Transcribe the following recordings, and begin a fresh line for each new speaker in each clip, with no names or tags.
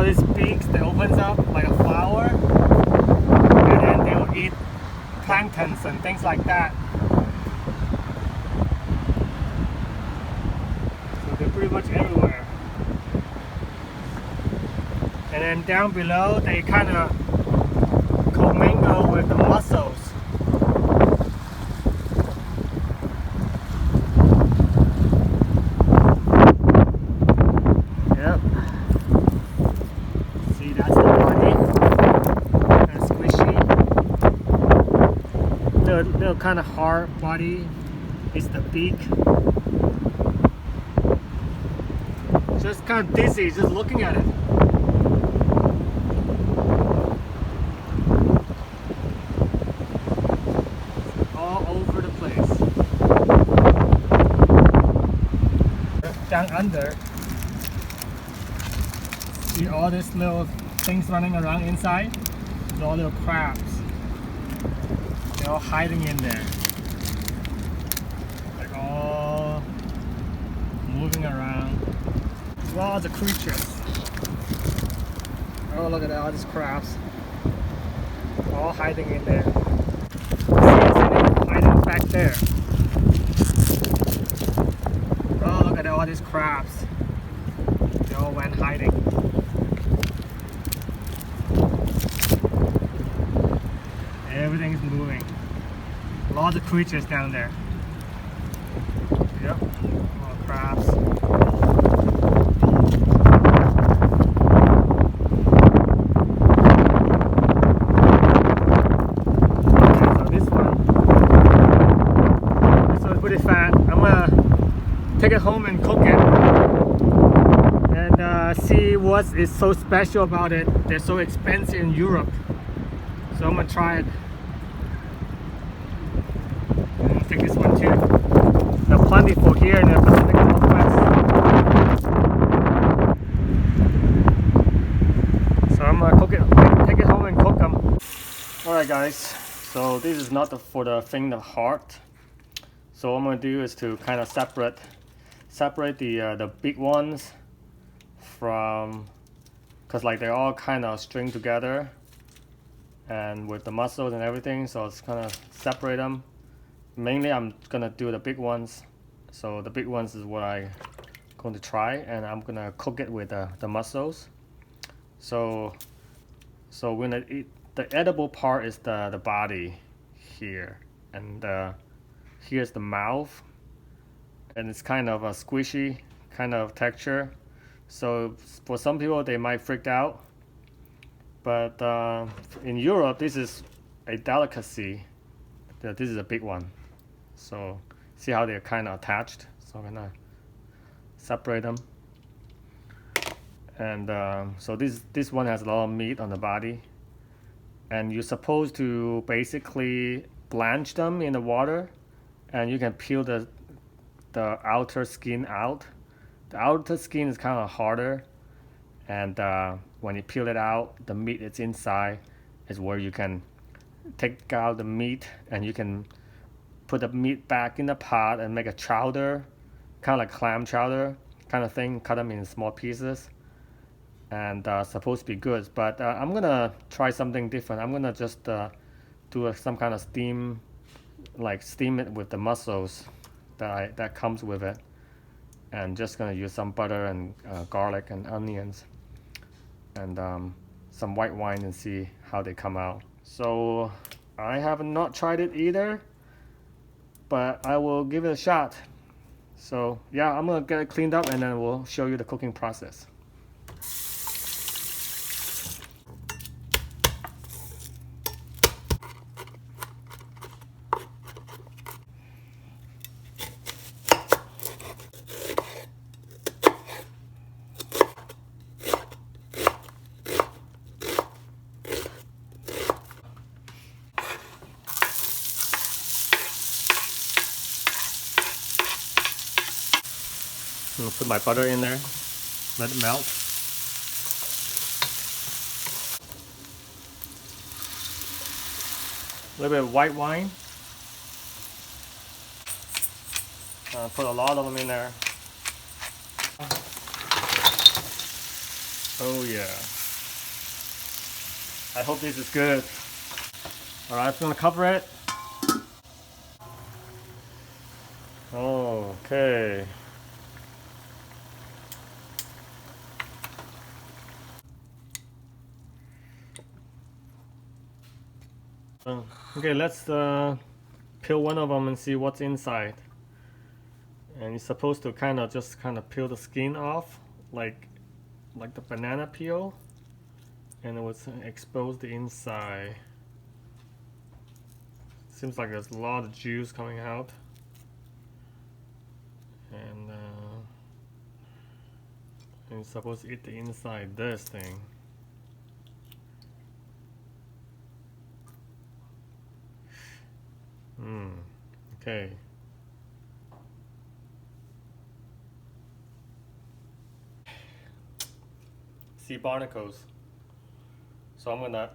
these beaks that opens up like a flower, and then they will eat planktons and things like that. So they're pretty much everywhere. And then down below, they kind of commingle with the mussels. Yep. See, that's the body. That's squishy. Little kind of hard body is the beak. Just kind of dizzy just looking at it. Down under, see all these little things running around inside? They're all little crabs. They're all hiding in there. They're all moving around. Lots of creatures. Oh, look at all these crabs. All hiding in there. Hiding back there. Look at all these crabs. They all went hiding. Everything's moving. Lots of creatures down there. Yep, more crabs. Okay, so this one's pretty fat. I'm gonna take it home and cook it and see what is so special about it. They're so expensive in Europe, so I'm gonna try it. I'm gonna take this one too. They're plentiful here in the Pacific Northwest, so I'm gonna cook it, take it home and cook them. Alright guys, so this is not for the faint of heart. So what I'm gonna do is to kind of separate the big ones from, because like they're all kind of string together and with the muscles and everything, so it's kind of separate them. Mainly I'm gonna do the big ones, so the big ones is what I'm going to try, and I'm gonna cook it with the mussels. So we're gonna eat, the edible part is the body here, and here's the mouth, and it's kind of a squishy kind of texture. So for some people they might freak out, but in Europe this is a delicacy. This is a big one. So see how they're kind of attached. So I'm gonna separate them, and so this one has a lot of meat on the body, and you're supposed to basically blanch them in the water, and you can peel the outer skin out. The outer skin is kind of harder, and when you peel it out, the meat that's inside is where you can take out the meat, and you can put the meat back in the pot and make a chowder, kind of like clam chowder kind of thing. Cut them in small pieces, and supposed to be good. But I'm gonna try something different. I'm gonna just do some kind of steam it with the mussels that comes with it, and just gonna use some butter and garlic and onions and some white wine and see how they come out. So I have not tried it either, but I will give it a shot. So yeah, I'm gonna get it cleaned up and then we'll show you the cooking process. I'm gonna put my butter in there, let it melt. A little bit of white wine. Put a lot of them in there. Oh yeah. I hope this is good. Alright, I'm gonna cover it. Okay. Okay, let's peel one of them and see what's inside. And you're supposed to just peel the skin off, like the banana peel, and it will expose the inside. Seems like there's a lot of juice coming out, and you're supposed to eat the inside this thing. Okay. Sea barnacles. So I'm gonna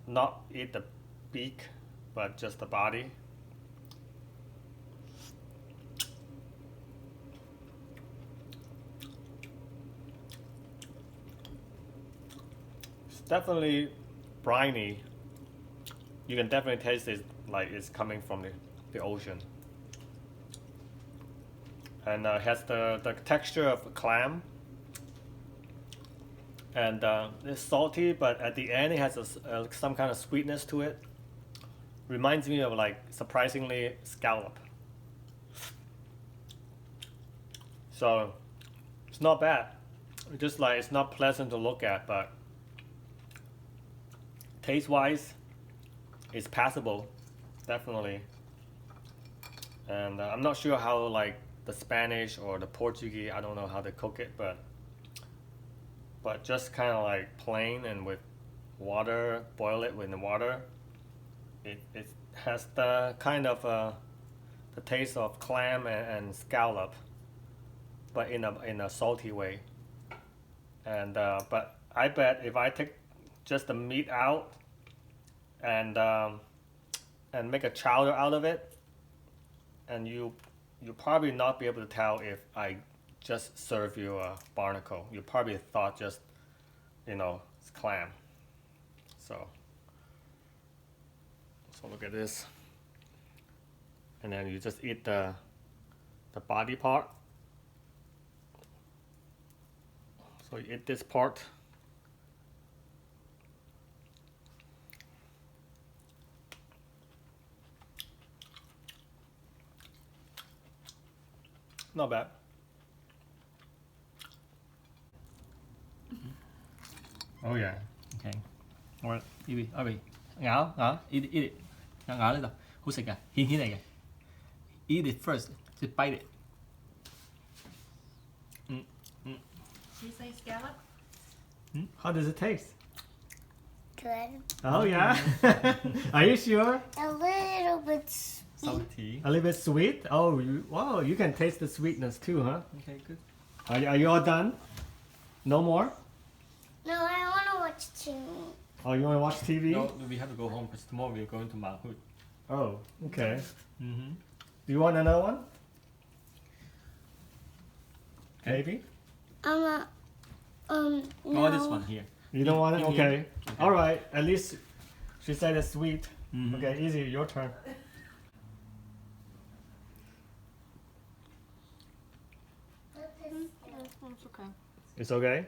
not eat the beak, but just the body. It's definitely briny. You can definitely taste it like it's coming from the ocean. And has the texture of a clam. And it's salty, but at the end it has some kind of sweetness to it. Reminds me of like surprisingly scallop. So it's not bad. Just like it's not pleasant to look at, but taste wise, it's passable, definitely. And I'm not sure how like the Spanish or the Portuguese, I don't know how they cook it, but just kind of like plain and with water, boil it with the water. It has the kind of the taste of clam and scallop, but in a salty way. And but I bet if I take just the meat out and make a chowder out of it, and you'll probably not be able to tell if I just serve you a barnacle. You probably thought just, it's clam. So look at this. And then you just eat the body part. So you eat this part. Not bad. Oh yeah.
Okay. Alright, Evie, ngảo, eat it. Ngảo lên rồi, hú xịt à, hiên này kìa. Eat it first, just bite it.
Did you say scallop?
How does it taste?
Good.
Oh yeah. Are you sure?
A little bit
Salty.
A little bit sweet. Oh, wow! You can taste the sweetness too, huh?
Okay, good.
Are you all done? No more?
No, I want to watch TV.
Oh, you want to watch TV?
No, we have to go home because tomorrow we're going to Mount Hood.
Oh, okay.
Mm-hmm.
Do you want another one?
Okay.
Maybe.
No.
Oh, this one here.
You don't want it?
In
Okay.
here.
All right. At least she said it's sweet.
Mhm.
Okay, easy. Your turn.
It's okay.
It's okay?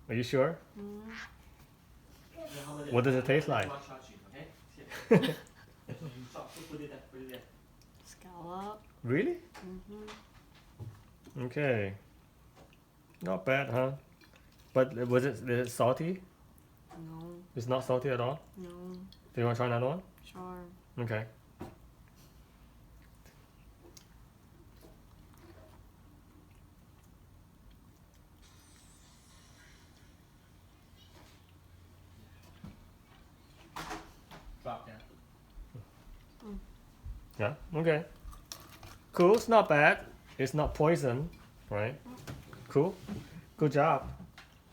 Are you sure? What does it taste like?
Scallop.
Really? Okay. Not bad, huh? But is it salty?
No,
It's not salty at all?
no,
Do you want to try another one?
sure.
Okay.
Drop down.
Yeah, okay. Cool, it's not bad. It's not poison, right? Cool. Good job.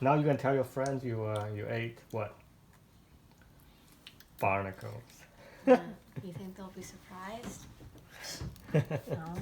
Now you can tell your friends you ate what? Barnacles.
You think they'll be surprised? No.